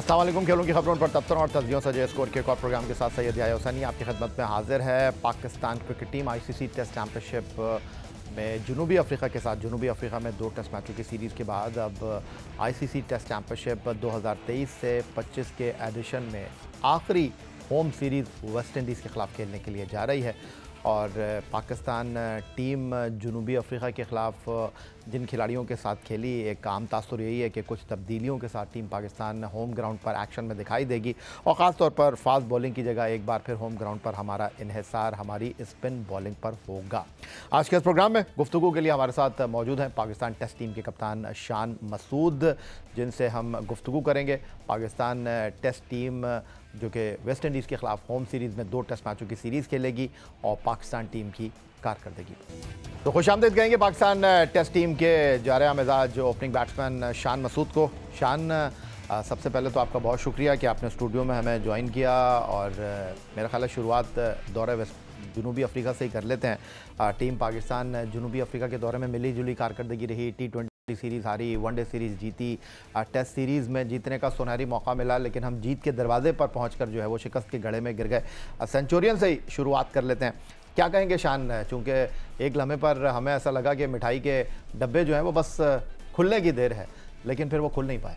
अस्सलाम वालेकुम। खेलों की खबरों पर तबसरों और तस्दीयों से स्कोर के एक और प्रोग्राम के साथ सैयद याह्या हुसैनी आपकी खिदमत में हाजिर है। Pakistan cricket team ICC test championship में जनूबी अफ्रीका के साथ जनूबी अफ्रीका में 2 टेस्ट मैचों की सीरीज़ के बाद अब आईसीसी टेस्ट चैंपियनशिप 2023 से 25 के एडिशन में आखिरी होम सीरीज़ वेस्ट इंडीज़ के ख़िलाफ़ खेलने के लिए जा रही है। और पाकिस्तान टीम जनूबी अफ्रीका के ख़िलाफ़ जिन खिलाड़ियों के साथ खेली, एक आम तासुर यही है कि कुछ तब्दीलियों के साथ टीम पाकिस्तान होम ग्राउंड पर एक्शन में दिखाई देगी और ख़ास तौर पर फास्ट बॉलिंग की जगह एक बार फिर होम ग्राउंड पर हमारा इन्हिसार हमारी स्पिन बॉलिंग पर होगा। आज के इस प्रोग्राम में गुफ्तगू के लिए हमारे साथ मौजूद हैं पाकिस्तान टेस्ट टीम के कप्तान शान मसूद, जिनसे हम गुफ्तगू करेंगे। पाकिस्तान टेस्ट टीम जो कि वेस्ट इंडीज़ के ख़िलाफ़ होम सीरीज़ में 2 टेस्ट मैचों की सीरीज़ खेलेगी और पाकिस्तान टीम की कारकर्दगी। तो खुशामदीद कहेंगे पाकिस्तान टेस्ट टीम के जारिया मिजाज ओपनिंग बैट्समैन शान मसूद को। शान, सबसे पहले तो आपका बहुत शुक्रिया कि आपने स्टूडियो में हमें ज्वाइन किया और मेरा ख्याल है शुरुआत दौरे वेस्ट जनूबी अफ्रीका से ही कर लेते हैं। टीम पाकिस्तान जनूबी अफ्रीका के दौरे में मिली जुली कारकर्दगी रही, T20 सीरीज़ हारी, वनडे सीरीज़ जीती, टेस्ट सीरीज़ में जीतने का सुनहरी मौका मिला, लेकिन हम जीत के दरवाजे पर पहुंचकर जो है वो शिकस्त के गड़े में गिर गए। सेंचुरियन से ही शुरुआत कर लेते हैं। क्या कहेंगे शान, चूँकि एक लम्हे पर हमें ऐसा लगा कि मिठाई के डब्बे जो हैं वो बस खुलने की देर है, लेकिन फिर वो खुल नहीं पाए।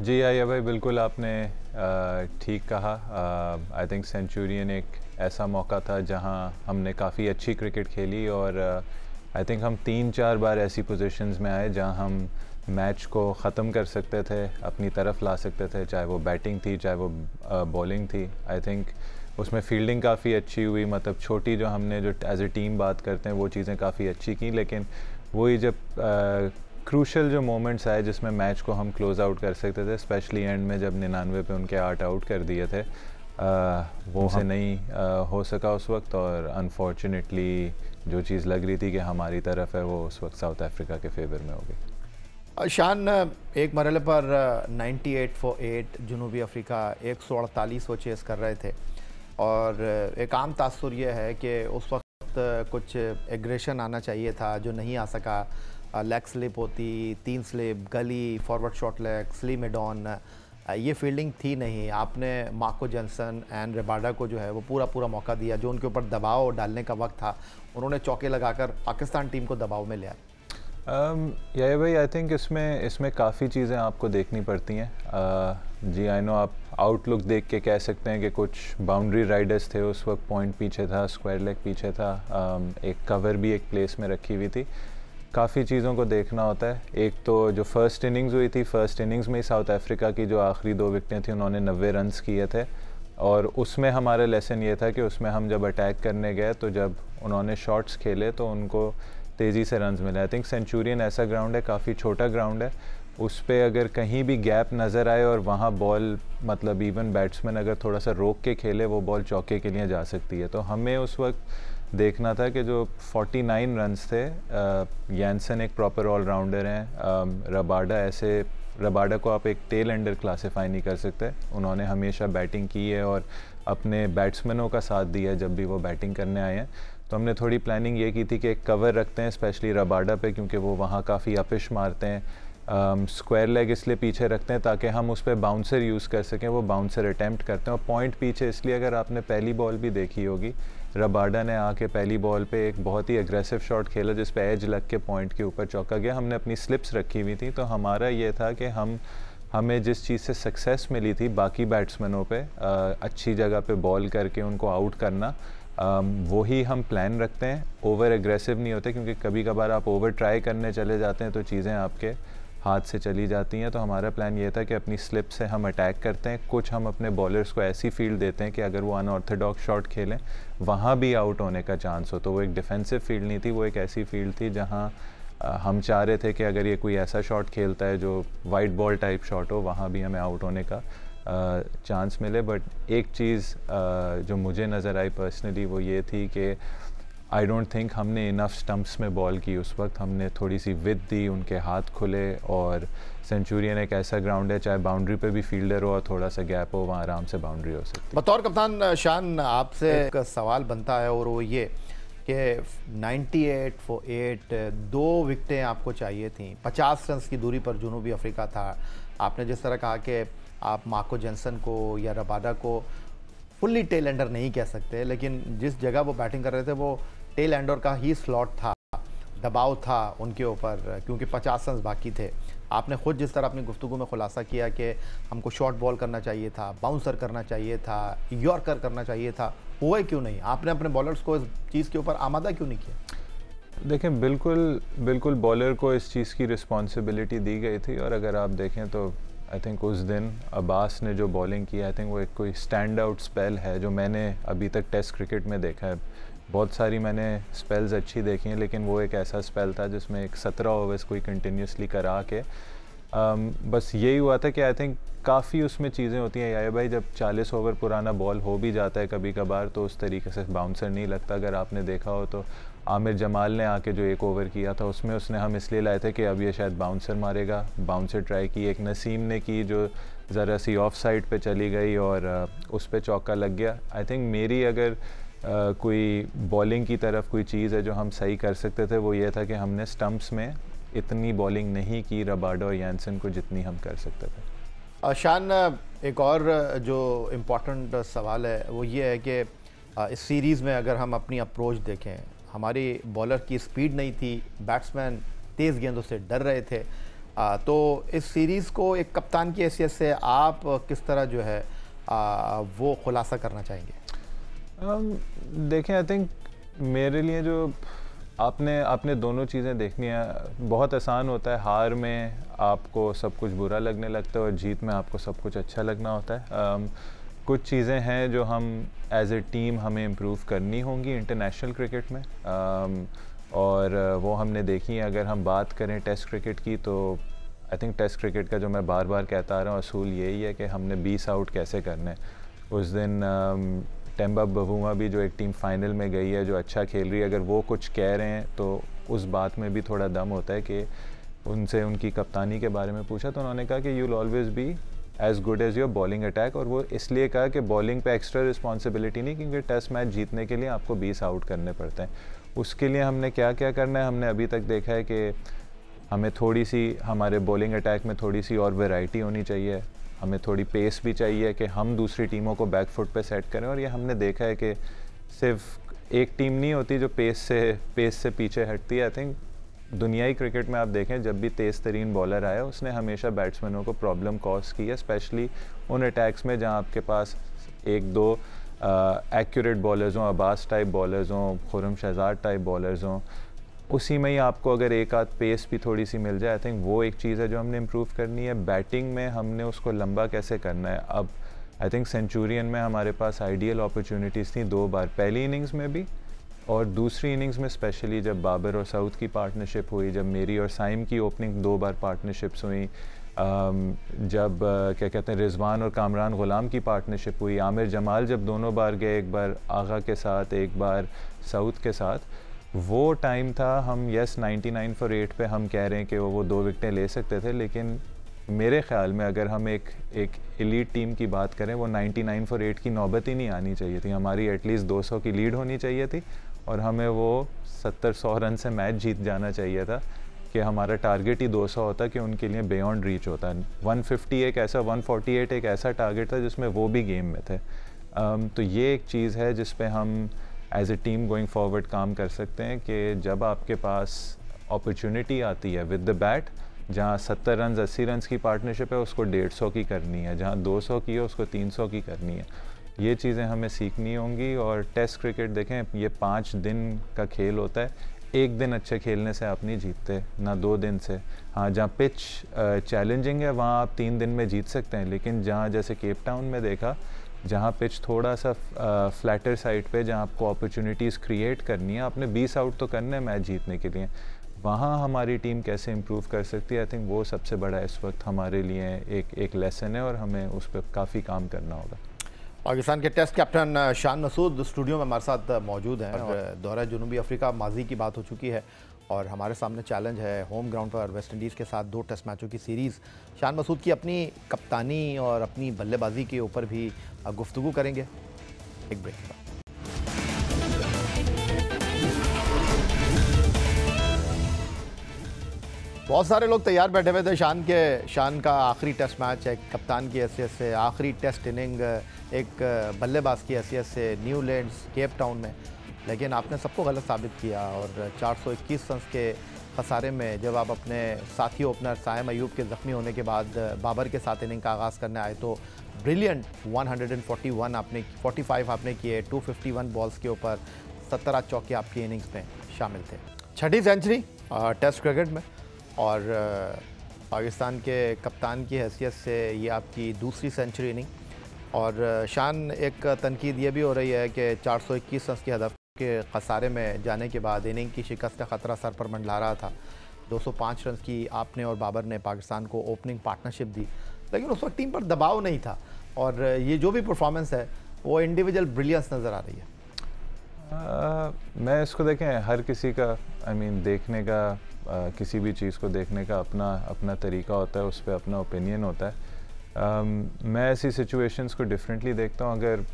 जी याह्या भाई, बिल्कुल आपने ठीक कहा। आई थिंक सेंचुरियन एक ऐसा मौका था जहां हमने काफ़ी अच्छी क्रिकेट खेली और आई थिंक हम 3-4 बार ऐसी पोजीशंस में आए जहां हम मैच को ख़त्म कर सकते थे, अपनी तरफ ला सकते थे, चाहे वो बैटिंग थी चाहे वो बॉलिंग थी। आई थिंक उसमें फील्डिंग काफ़ी अच्छी हुई, मतलब छोटी जो हमने जो एज ए टीम बात करते हैं वो चीज़ें काफ़ी अच्छी की, लेकिन वही जब क्रूशल जो मोमेंट्स आए जिसमें मैच को हम क्लोज़ आउट कर सकते थे, स्पेशली एंड में जब 99 पे उनके 8 आउट कर दिए थे, वो से नहीं हो सका उस वक्त। और अनफॉर्चुनेटली जो चीज़ लग रही थी कि हमारी तरफ है वो उस वक्त साउथ अफ्रीका के फेवर में हो गई। शान, एक मरहले पर 98 फॉर 8 जनूबी अफ्रीका 148 वो चेस कर रहे थे और एक आम तासुर ये है कि उस वक्त कुछ एग्रेशन आना चाहिए था जो नहीं आ सका। लेग स्लिप होती, 3 स्लिप, गली, forward shot leg, slim mid on, ये फील्डिंग थी नहीं। आपने मार्को जॉनसन एंड रबाडा को जो है वो पूरा मौका दिया, जो उनके ऊपर दबाव डालने का वक्त था, उन्होंने चौके लगाकर पाकिस्तान टीम को दबाव में लिया। याह्या भाई, आई थिंक इसमें काफ़ी चीज़ें आपको देखनी पड़ती हैं। जी आई नो, आप आउटलुक देख के कह सकते हैं कि कुछ बाउंड्री राइडर्स थे उस वक्त, पॉइंट पीछे था, स्क्वायर लेग पीछे था, एक कवर भी एक प्लेस में रखी हुई थी। काफ़ी चीज़ों को देखना होता है। एक तो जो फर्स्ट इनिंग्स हुई थी, फर्स्ट इनिंग्स में ही साउथ अफ्रीका की जो आखिरी 2 विकेटें थी उन्होंने 90 रन्स किए थे और उसमें हमारा लेसन ये था कि उसमें हम जब अटैक करने गए तो जब उन्होंने शॉट्स खेले तो उनको तेज़ी से रन्स मिले। आई थिंक सेंचुरियन ऐसा ग्राउंड है, काफ़ी छोटा ग्राउंड है, उस पर अगर कहीं भी गैप नज़र आए और वहाँ बॉल, मतलब इवन बैट्समैन अगर थोड़ा सा रोक के खेले वो बॉल चौके के लिए जा सकती है। तो हमें उस वक्त देखना था कि जो 49 रन्स थे, यैनसन एक प्रॉपर ऑलराउंडर हैं, रबाडा को आप एक टेल एंडर क्लासीफाई नहीं कर सकते। उन्होंने हमेशा बैटिंग की है और अपने बैट्समैनों का साथ दिया जब भी वो बैटिंग करने आए हैं। तो हमने थोड़ी प्लानिंग ये की थी कि एक कवर रखते हैं स्पेशली रबाडा पे, क्योंकि वो वहाँ काफ़ी अपिश मारते हैं। स्क्वायर लेग इसलिए पीछे रखते हैं ताकि हम उस पर बाउंसर यूज़ कर सकें, वो बाउंसर अटैम्प्ट करते हैं। और पॉइंट पीछे इसलिए, अगर आपने पहली बॉल भी देखी होगी, रबाडा ने आके पहली बॉल पे एक बहुत ही एग्रेसिव शॉट खेला जिस पे एज लग के पॉइंट के ऊपर चौका गया। हमने अपनी स्लिप्स रखी हुई थी, तो हमारा ये था कि हमें जिस चीज़ से सक्सेस मिली थी बाकी बैट्समैनों पे अच्छी जगह पे बॉल करके उनको आउट करना, वही हम प्लान रखते हैं। ओवर एग्रेसिव नहीं होते, क्योंकि कभी कभार आप ओवर ट्राई करने चले जाते हैं तो चीज़ें आपके हाथ से चली जाती हैं। तो हमारा प्लान ये था कि अपनी स्लिप से हम अटैक करते हैं, कुछ हम अपने बॉलर्स को ऐसी फील्ड देते हैं कि अगर वो अनऑर्थोडॉक्स शॉट खेलें वहाँ भी आउट होने का चांस हो। तो वो एक डिफेंसिव फील्ड नहीं थी, वो एक ऐसी फील्ड थी जहाँ हम चाह रहे थे कि अगर ये कोई ऐसा शॉट खेलता है जो वाइट बॉल टाइप शॉट हो, वहाँ भी हमें आउट होने का चांस मिले। बट एक चीज़ जो मुझे नज़र आई पर्सनली वो ये थी कि आई डोंट थिंक हमने इनफ स्टम्प्स में बॉल की उस वक्त। हमने थोड़ी सी विद दी, उनके हाथ खुले, और सेंचुरियन एक ऐसा ग्राउंड है चाहे बाउंड्री पे भी फील्डर हो और थोड़ा सा गैप हो, वहाँ आराम से बाउंड्री हो सकती है। बतौर कप्तान शान, आपसे एक सवाल बनता है और वो ये कि 98 फॉर 8 2 विकेटें आपको चाहिए थी, 50 रन की दूरी पर जनूबी अफ्रीका था, आपने जिस तरह कहा कि आप मार्को जेनसन को या रबाडा को फुल्ली टेल एंडर नहीं कह सकते, लेकिन जिस जगह वो बैटिंग कर रहे थे वो टेल एंडर का ही स्लॉट था, दबाव था उनके ऊपर, क्योंकि 50 रन बाकी थे। आपने खुद जिस तरह अपनी गुफ्तगू में खुलासा किया कि हमको शॉर्ट बॉल करना चाहिए था, बाउंसर करना चाहिए था, यॉर्कर करना चाहिए था, हुआ क्यों नहीं? आपने अपने बॉलर्स को इस चीज़ के ऊपर आमादा क्यों नहीं किया? देखें, बिल्कुल बॉलर को इस चीज़ की रिस्पॉन्सिबिलिटी दी गई थी, और अगर आप देखें तो आई थिंक उस दिन अब्बास ने जो बॉलिंग की, आई थिंक वो एक कोई स्टैंड आउट स्पेल है जो मैंने अभी तक टेस्ट क्रिकेट में देखा है। बहुत सारी मैंने स्पेल्स अच्छी देखी हैं, लेकिन वो एक ऐसा स्पेल था जिसमें एक 17 ओवर्स कोई कंटिन्यूसली करा के बस यही हुआ था कि आई थिंक काफ़ी उसमें चीज़ें होती हैं यार भाई, जब 40 ओवर पुराना बॉल हो भी जाता है कभी कभार तो उस तरीके से बाउंसर नहीं लगता। अगर आपने देखा हो तो आमिर जमाल ने आके जो 1 ओवर किया था उसमें उसने हम इसलिए लाए थे कि अब ये शायद बाउंसर मारेगा, बाउंसर ट्राई की। एक नसीम ने की जो ज़रा सी ऑफ साइड पे चली गई और उस पर चौका लग गया। आई थिंक मेरी अगर कोई बॉलिंग की तरफ कोई चीज़ है जो हम सही कर सकते थे वो ये था कि हमने स्टंप्स में इतनी बॉलिंग नहीं की रबाडा और यानसन को जितनी हम कर सकते थे। शान, एक और जो इम्पोर्टेंट सवाल है वो ये है कि इस सीरीज़ में अगर हम अपनी अप्रोच देखें, हमारी बॉलर की स्पीड नहीं थी, बैट्समैन तेज़ गेंदों से डर रहे थे, तो इस सीरीज़ को एक कप्तान की हैसियत से आप किस तरह जो है वो खुलासा करना चाहेंगे? देखें, आई थिंक मेरे लिए जो आपने दोनों चीज़ें देखनी है। बहुत आसान होता है, हार में आपको सब कुछ बुरा लगने लगता है और जीत में आपको सब कुछ अच्छा लगना होता है। कुछ चीज़ें हैं जो हम एज ए टीम हमें इम्प्रूव करनी होंगी इंटरनेशनल क्रिकेट में, और वो हमने देखी है। अगर हम बात करें टेस्ट क्रिकेट की तो आई थिंक टेस्ट क्रिकेट का जो मैं बार बार कहता आ रहा हूँ असूल यही है कि हमने 20 आउट कैसे करने। उस दिन टेम्बा बवुमा भी जो एक टीम फाइनल में गई है जो अच्छा खेल रही है, अगर वो कुछ कह रहे हैं तो उस बात में भी थोड़ा दम होता है कि उनसे उनकी कप्तानी के बारे में पूछा तो उन्होंने कहा कि you will always be as good as your bowling attack, और वो इसलिए कहा कि बॉलिंग पे एक्स्ट्रा रिस्पॉन्सिबिलिटी नहीं, क्योंकि टेस्ट मैच जीतने के लिए आपको 20 आउट करने पड़ते हैं। उसके लिए हमने क्या क्या करना है, हमने अभी तक देखा है कि हमें थोड़ी सी हमारे बॉलिंग अटैक में थोड़ी सी और वैरायटी होनी चाहिए, हमें थोड़ी पेस भी चाहिए कि हम दूसरी टीमों को बैक फुट पे सेट करें। और ये हमने देखा है कि सिर्फ एक टीम नहीं होती जो पेस से पीछे हटती है। आई थिंक दुनियाई क्रिकेट में आप देखें जब भी तेज़ तरीन बॉलर आया उसने हमेशा बैट्समैनों को प्रॉब्लम कॉज की है, स्पेशली उन अटैक्स में जहां आपके पास 1-2 एक्यूरेट बॉलर्स हों, अब्बास टाइप बॉलर्स हों, खुर्रम शहजाद टाइप बॉलर्स हों, उसी में ही आपको अगर एक आध पेस भी थोड़ी सी मिल जाए। आई थिंक वो एक चीज़ है जो हमने इम्प्रूव करनी है। बैटिंग में हमने उसको लंबा कैसे करना है। अब आई थिंक सेंचुरियन में हमारे पास आइडियल अपॉर्चुनिटीज़ थी 2 बार, पहली इनिंग्स में भी और दूसरी इनिंग्स में स्पेशली जब बाबर और साउथ की पार्टनरशिप हुई, जब मेरी और साइम की ओपनिंग 2 बार पार्टनरशिप्स हुई, जब क्या कहते हैं रिजवान और कामरान गुलाम की पार्टनरशिप हुई, आमिर जमाल जब दोनों बार गए, एक बार आगा के साथ एक बार साउथ के साथ, वो टाइम था हम 99 for 8 पे हम कह रहे हैं कि वो 2 विकेटें ले सकते थे, लेकिन मेरे ख्याल में अगर हम एक एलीट टीम की बात करें वो 99 for 8 की नौबत ही नहीं आनी चाहिए थी। हमारी एटलीस्ट 200 की लीड होनी चाहिए थी और हमें वो 70-100 रन से मैच जीत जाना चाहिए था कि हमारा टारगेट ही 200 होता कि उनके लिए बियॉन्ड रीच होता। 150 एक ऐसा 148 एक ऐसा टारगेट था जिसमें वो भी गेम में थे। तो ये एक चीज़ है जिस पे हम as a team going forward काम कर सकते हैं कि जब आपके पास अपॉर्चुनिटी आती है विद द बैट, जहाँ 70 रन 80 रन की पार्टनरशिप है उसको 150 की करनी है, जहाँ 200 की है उसको 300 की करनी है। ये चीज़ें हमें सीखनी होंगी। और टेस्ट क्रिकेट देखें, ये 5 दिन का खेल होता है, एक दिन अच्छे खेलने से आप नहीं जीतते, ना 2 दिन से। हाँ, जहाँ पिच चैलेंजिंग है वहाँ आप 3 दिन में जीत सकते हैं, लेकिन जहाँ जैसे केप टाउन में देखा जहाँ पिच थोड़ा सा फ्लैटर साइड पे, जहाँ आपको अपॉर्चुनिटीज़ क्रिएट करनी है, आपने 20 आउट तो करने हैं मैच जीतने के लिए, वहाँ हमारी टीम कैसे इम्प्रूव कर सकती है। आई थिंक वो सबसे बड़ा इस वक्त हमारे लिए एक लेसन है और हमें उस पर काफ़ी काम करना होगा। पाकिस्तान के test captain Shan Masood studio में हमारे साथ मौजूद हैं। और दौरा जनूबी अफ्रीका माजी की बात हो चुकी है और हमारे सामने चैलेंज है होम ग्राउंड पर वेस्ट इंडीज़ के साथ 2 टेस्ट मैचों की सीरीज़। शान मसूद की अपनी कप्तानी और अपनी बल्लेबाजी के ऊपर भी गुफ्तगू करेंगे एक ब्रेक के बाद। बहुत सारे लोग तैयार बैठे हुए थे शान का आखिरी टेस्ट मैच है, कप्तान की हैसियत से आखिरी टेस्ट इनिंग एक बल्लेबाज की हैसियत से न्यूलैंड्स केप टाउन में, लेकिन आपने सबको गलत साबित किया और 421 रन के खसारे में जब आप अपने साथी ओपनर साइम अयूब के ज़ख्मी होने के बाद बाबर के साथ इनिंग का आगाज़ करने आए तो ब्रिलियंट 141 आपने 45 आपने किए, 251 बॉल्स के ऊपर 17 चौके आपकी इनिंग्स में शामिल थे। छठी सेंचुरी टेस्ट क्रिकेट में और पाकिस्तान के कप्तान की हैसियत से ये आपकी दूसरी सेंचुरी इनिंग और शान एक तनकीद ये भी हो रही है कि 421 रन के हदफ के खसारे में जाने के बाद इनिंग की शिकस्त का ख़तरा सर पर मंडला रहा था। 205 रन की आपने और बाबर ने पाकिस्तान को ओपनिंग पार्टनरशिप दी, लेकिन उस वक्त टीम पर दबाव नहीं था और ये जो भी परफॉर्मेंस है वो इंडिविजुअल ब्रिलियंस नज़र आ रही है। मैं इसको देखें, हर किसी का देखने का किसी भी चीज़ को देखने का अपना तरीका होता है, उस पर अपना ओपिनियन होता है। मैं ऐसी सिचुएशंस को डिफरेंटली देखता हूँ। अगर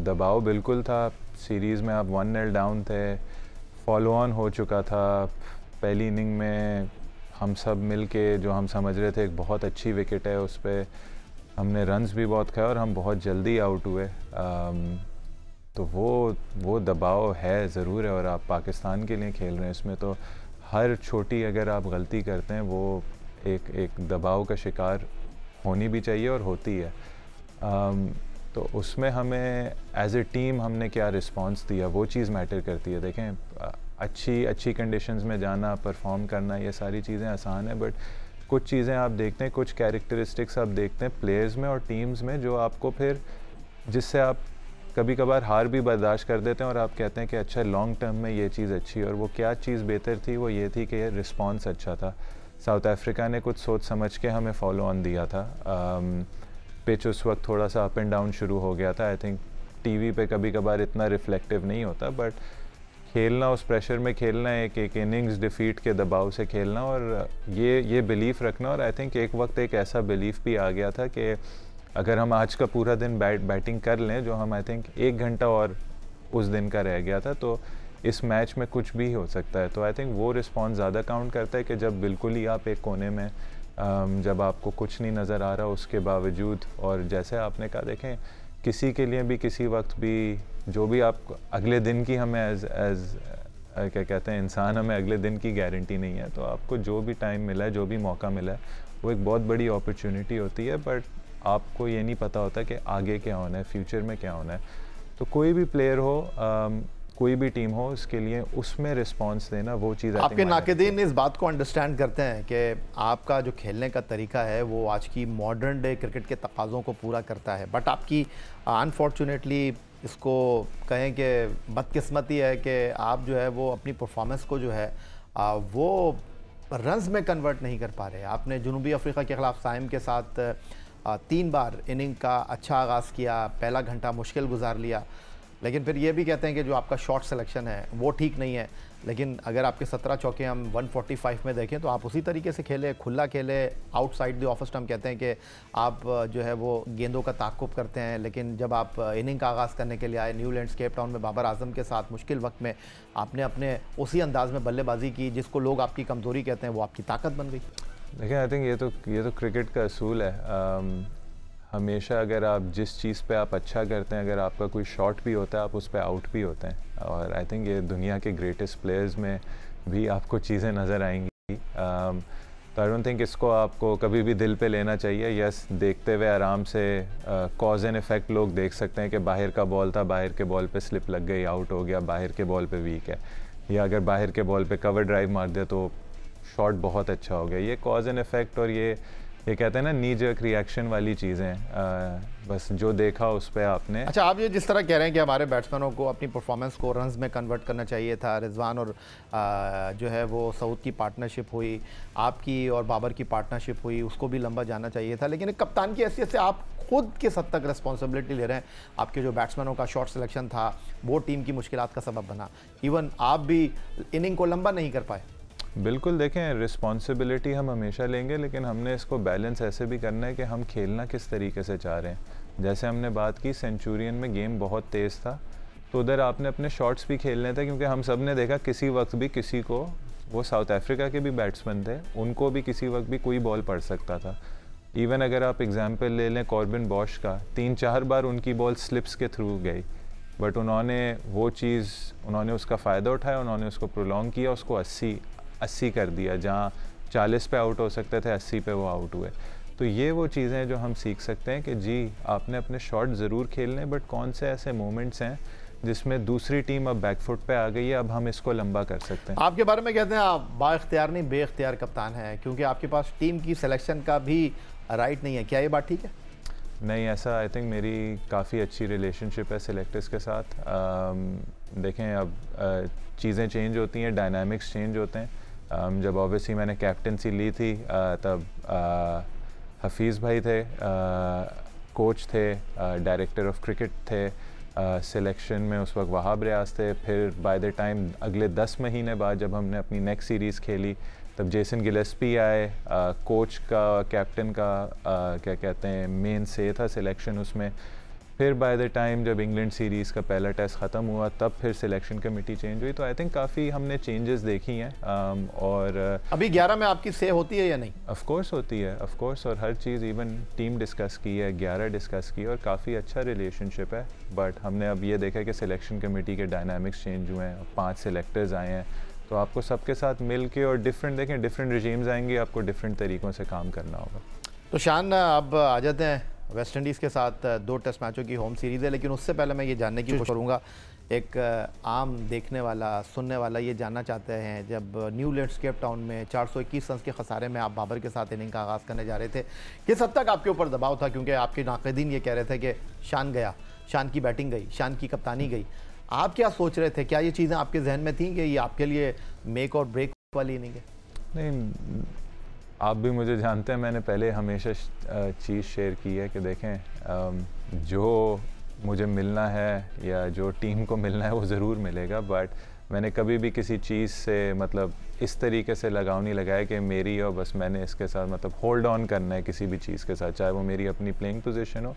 दबाव बिल्कुल था, सीरीज़ में आप 1-0 डाउन थे, फॉलो ऑन हो चुका था, पहली इनिंग में हम सब मिल के जो हम समझ रहे थे एक बहुत अच्छी विकेट है, उस पर हमने रन्स भी बहुत खाए और हम बहुत जल्दी आउट हुए, तो वो दबाव है ज़रूर है। और आप पाकिस्तान के लिए खेल रहे हैं, इसमें तो हर छोटी अगर आप गलती करते हैं वो एक दबाव का शिकार होनी भी चाहिए और होती है। तो उसमें हमें एज ए टीम हमने क्या रिस्पांस दिया, वो चीज़ मैटर करती है। देखें, अच्छी कंडीशंस में जाना, परफॉर्म करना, ये सारी चीज़ें आसान है, बट कुछ चीज़ें आप देखते हैं, कुछ कैरेक्टरिस्टिक्स आप देखते हैं प्लेयर्स में और टीम्स में जो आपको फिर जिससे आप कभी कभार हार भी बर्दाश्त कर देते हैं और आप कहते हैं कि अच्छा लॉन्ग टर्म में ये चीज़ अच्छी है। और वो क्या चीज़ बेहतर थी, वो ये थी कि ये रिस्पॉन्स अच्छा था। साउथ अफ्रीका ने कुछ सोच समझ के हमें फॉलो ऑन दिया था। पिच उस वक्त थोड़ा सा अप एंड डाउन शुरू हो गया था। आई थिंक टीवी पे कभी कभार इतना रिफ्लेक्टिव नहीं होता, बट खेलना, उस प्रेशर में खेलना, एक इनिंग्स डिफीट के दबाव से खेलना और ये बिलीफ रखना। और आई थिंक एक वक्त एक ऐसा बिलीफ भी आ गया था कि अगर हम आज का पूरा दिन बैटिंग कर लें, जो हम आई थिंक 1 घंटा और उस दिन का रह गया था, तो इस मैच में कुछ भी हो सकता है। तो आई थिंक वो रिस्पॉन्स ज़्यादा काउंट करता है कि जब बिल्कुल ही आप एक कोने में, जब आपको कुछ नहीं नज़र आ रहा उसके बावजूद, और जैसे आपने कहा, देखें किसी के लिए भी किसी वक्त भी जो भी आप अगले दिन की, हमें एज क्या कहते हैं इंसान, हमें अगले दिन की गारंटी नहीं है। तो आपको जो भी टाइम मिला है, जो भी मौका मिला है, वो एक बहुत बड़ी अपॉर्चुनिटी होती है, बट आपको ये नहीं पता होता कि आगे क्या होना है, फ्यूचर में क्या होना है। तो कोई भी प्लेयर हो, कोई भी टीम हो, उसके लिए उसमें रिस्पांस देना, वो चीज़ आपके नाक़िदीन इस बात को अंडरस्टैंड करते हैं कि आपका जो खेलने का तरीका है वो आज की मॉडर्न डे क्रिकेट के तकाज़ों को पूरा करता है, बट आपकी अनफॉर्चुनेटली इसको कहें कि बदकिस्मती है कि आप जो है वो अपनी परफॉर्मेंस को जो है वो रन्स में कन्वर्ट नहीं कर पा रहे। आपने जनूबी अफ्रीका के ख़िलाफ़ साइम के साथ 3 बार इनिंग का अच्छा आगाज़ किया, पहला घंटा मुश्किल गुजार लिया, लेकिन फिर ये भी कहते हैं कि जो आपका शॉट सिलेक्शन है वो ठीक नहीं है। लेकिन अगर आपके 17 चौके हम 145 में देखें तो आप उसी तरीके से खेले, खुला खेले, आउटसाइड द ऑफ स्टंप कहते हैं कि आप जो है वो गेंदों का ताक़ुब करते हैं। लेकिन जब आप इनिंग का आगाज़ करने के लिए आए न्यूलैंड्स केप टाउन में बाबर आजम के साथ मुश्किल वक्त में, आपने अपने उसी अंदाज़ में बल्लेबाजी की जिसको लोग आपकी कमज़ोरी कहते हैं, वो आपकी ताकत बन गई। देखिए, आई थिंक ये तो क्रिकेट का असूल है। हमेशा अगर आप जिस चीज़ पे आप अच्छा करते हैं, अगर आपका कोई शॉट भी होता है, आप उस पे आउट भी होते हैं। और आई थिंक ये दुनिया के ग्रेटेस्ट प्लेयर्स में भी आपको चीज़ें नज़र आएंगी। तो आई डोंट थिंक इसको आपको कभी भी दिल पे लेना चाहिए। यस, देखते हुए आराम से कॉज एंड इफ़ेक्ट लोग देख सकते हैं कि बाहर का बॉल था, बाहर के बॉल पे स्लिप लग गई, आउट हो गया, बाहर के बॉल पे वीक है, या अगर बाहर के बॉल पे कवर ड्राइव मार दिया तो शॉट बहुत अच्छा हो गया। ये कॉज एंड इफ़ेक्ट और ये कहते हैं ना नी जर्क रिएक्शन वाली चीज़ें, बस जो देखा उस पर आपने। अच्छा, आप ये जिस तरह कह रहे हैं कि हमारे बैट्समैनों को अपनी परफॉर्मेंस को रन्स में कन्वर्ट करना चाहिए था, रिजवान और जो है वो सऊद की पार्टनरशिप हुई, आपकी और बाबर की पार्टनरशिप हुई, उसको भी लंबा जाना चाहिए था, लेकिन एक कप्तान की हैसियत से आप खुद किस हद तक रिस्पॉन्सिबिलिटी ले रहे हैं। आपके जो बैट्समैनों का शॉट सिलेक्शन था वो टीम की मुश्किलात का सबब बना, इवन आप भी इनिंग को लंबा नहीं कर पाए। बिल्कुल, देखें रिस्पॉन्सिबिलिटी हम हमेशा लेंगे, लेकिन हमने इसको बैलेंस ऐसे भी करना है कि हम खेलना किस तरीके से चाह रहे हैं। जैसे हमने बात की, सेंचुरियन में गेम बहुत तेज़ था, तो उधर आपने अपने शॉट्स भी खेलने थे, क्योंकि हम सब ने देखा किसी वक्त भी किसी को वो साउथ अफ्रीका के भी बैट्समैन थे, उनको भी किसी वक्त भी कोई बॉल पड़ सकता था। इवन अगर आप एग्जांपल ले लें कॉर्बिन बॉश का, 3-4 बार उनकी बॉल स्लिप्स के थ्रू गई, बट उन्होंने उसका फ़ायदा उठाया, उन्होंने उसको प्रोलॉन्ग किया, उसको 80 कर दिया। जहाँ 40 पे आउट हो सकते थे, 80 पे वो आउट हुए। तो ये वो चीज़ें हैं जो हम सीख सकते हैं कि जी आपने अपने शॉट ज़रूर खेलने, बट कौन से ऐसे मोमेंट्स हैं जिसमें दूसरी टीम अब बैकफुट पे आ गई है, अब हम इसको लंबा कर सकते हैं। आपके बारे में कहते हैं आप बाइख्तियार नहीं बेख्तियार कप्तान हैं, क्योंकि आपके पास टीम की सिलेक्शन का भी राइट नहीं है, क्या ये बात ठीक है? नहीं, ऐसा आई थिंक मेरी काफ़ी अच्छी रिलेशनशिप है सिलेक्टर्स के साथ। देखें अब चीज़ें चेंज होती हैं, डायनामिक्स चेंज होते हैं। जब ऑब्वियसली मैंने कैप्टनसी ली थी तब हफीज़ भाई थे, कोच थे, डायरेक्टर ऑफ क्रिकेट थे, सिलेक्शन में उस वक्त वहाब रियाज थे। फिर बाय द टाइम अगले 10 महीने बाद जब हमने अपनी नेक्स्ट सीरीज़ खेली तब जेसन गिलेस्पी आए, कोच का कैप्टन का क्या कहते हैं मेन से था सिलेक्शन उसमें। फिर बाय द टाइम जब इंग्लैंड सीरीज़ का पहला टेस्ट ख़त्म हुआ तब फिर सिलेक्शन कमेटी चेंज हुई। तो आई थिंक काफ़ी हमने चेंजेस देखी हैं। और अभी 11 में आपकी से होती है या नहीं? ऑफ कोर्स होती है, ऑफ कोर्स, और हर चीज़ इवन टीम डिस्कस की है, 11 डिस्कस की और काफ़ी अच्छा रिलेशनशिप है। बट हमने अब ये देखा कि सिलेक्शन कमेटी के डायनामिक्स चेंज हुए हैं, 5 सिलेक्टर्स आए हैं, तो आपको सबके साथ मिल के और डिफरेंट रिजीम्स आएंगे, आपको डिफरेंट तरीक़ों से काम करना होगा। तो शान अब आ जाते हैं वेस्ट इंडीज़ के साथ 2 टेस्ट मैचों की होम सीरीज़ है, लेकिन उससे पहले मैं ये जानने की कोशिश करूँगा, एक आम देखने वाला सुनने वाला ये जानना चाहते हैं, जब न्यू लैंडस्केप टाउन में 421 रन के खसारे में आप बाबर के साथ इनिंग का आगाज़ करने जा रहे थे, किस हद तक आपके ऊपर दबाव था? क्योंकि आपके नाक़दीन ये कह रहे थे कि शान गया, शान की बैटिंग गई, शान की कप्तानी गई। आप क्या सोच रहे थे? क्या ये चीज़ें आपके जहन में थी कि ये आपके लिए मेक और ब्रेक वाली इनिंग है? नहीं, आप भी मुझे जानते हैं, मैंने पहले हमेशा चीज़ शेयर की है कि देखें जो मुझे मिलना है या जो टीम को मिलना है वो ज़रूर मिलेगा, बट मैंने कभी भी किसी चीज़ से मतलब इस तरीके से लगाव नहीं लगाया कि मेरी और बस मैंने इसके साथ मतलब होल्ड ऑन करना है किसी भी चीज़ के साथ, चाहे वो मेरी अपनी प्लेइंग पोजीशन हो,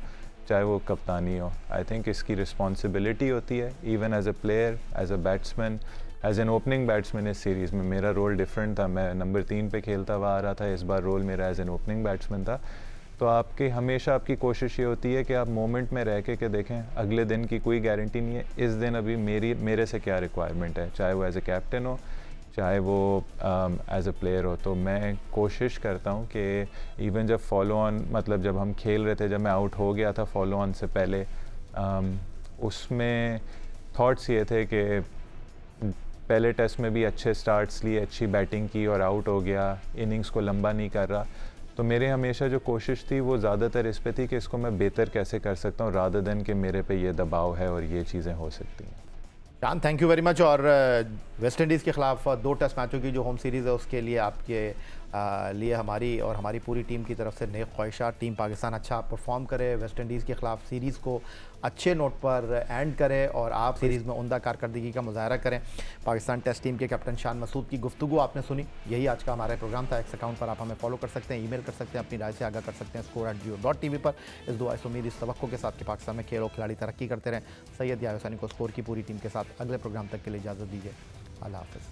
चाहे वो कप्तानी हो। आई थिंक इसकी रिस्पॉन्सिबिलिटी होती है, even as a player, as a batsman, as an opening batsman. इस सीरीज़ में मेरा रोल डिफरेंट था, मैं नंबर 3 पे खेलता हुआ आ रहा था, इस बार रोल मेरा एज एन ओपनिंग बैट्समैन था। तो हमेशा आपकी कोशिश ये होती है कि आप मोमेंट में रह के देखें, अगले दिन की कोई गारंटी नहीं है, इस दिन अभी मेरे से क्या रिक्वायरमेंट है, चाहे वो एज ए कैप्टन हो, चाहे वो एज अ प्लेयर हो। तो मैं कोशिश करता हूँ कि इवन जब फॉलो ऑन मतलब जब हम खेल रहे थे, जब मैं आउट हो गया था फॉलो ऑन से पहले, उसमें थॉट्स ये थे कि पहले टेस्ट में भी अच्छे स्टार्ट्स लिए, अच्छी बैटिंग की और आउट हो गया, इनिंग्स को लंबा नहीं कर रहा। तो मेरे हमेशा जो कोशिश थी वो ज़्यादातर इस पे थी कि इसको मैं बेहतर कैसे कर सकता हूँ, रादर देन कि मेरे पे ये दबाव है और ये चीज़ें हो सकती हैं। शान, थैंक यू वेरी मच। और वेस्ट इंडीज़ के ख़िलाफ़ 2 टेस्ट मैचों की जो होम सीरीज़ है उसके लिए आपके लिए हमारी और हमारी पूरी टीम की तरफ से नेक ख्वाहिशात। टीम पाकिस्तान अच्छा परफॉर्म करे, वेस्ट इंडीज़ के ख़िलाफ़ सीरीज़ को अच्छे नोट पर एंड करे और आप सीरीज़ में उम्दा कारकर्दगी का मुजाहरा करें। पाकिस्तान टेस्ट टीम के कैप्टन शान मसूद की गुफ्तगू आपने सुनी। यही आज का हमारा प्रोग्राम था। एक्स अकाउंट पर आप हमें फॉलो कर सकते हैं, ईमेल कर सकते हैं, अपनी राय से आगाह कर सकते हैं score@geo.tv पर। इस दुआ से उम्मीद इस तवक्को के साथ कि पाकिस्तान में खेल और खिलाड़ी तरक्की करते रहें। सैयद याहिया हुसैनी को स्कोर की पूरी टीम के साथ अगले प्रोग्राम तक के लिए इजाज़त दीजिए। अल्लाह हाफ़िज़।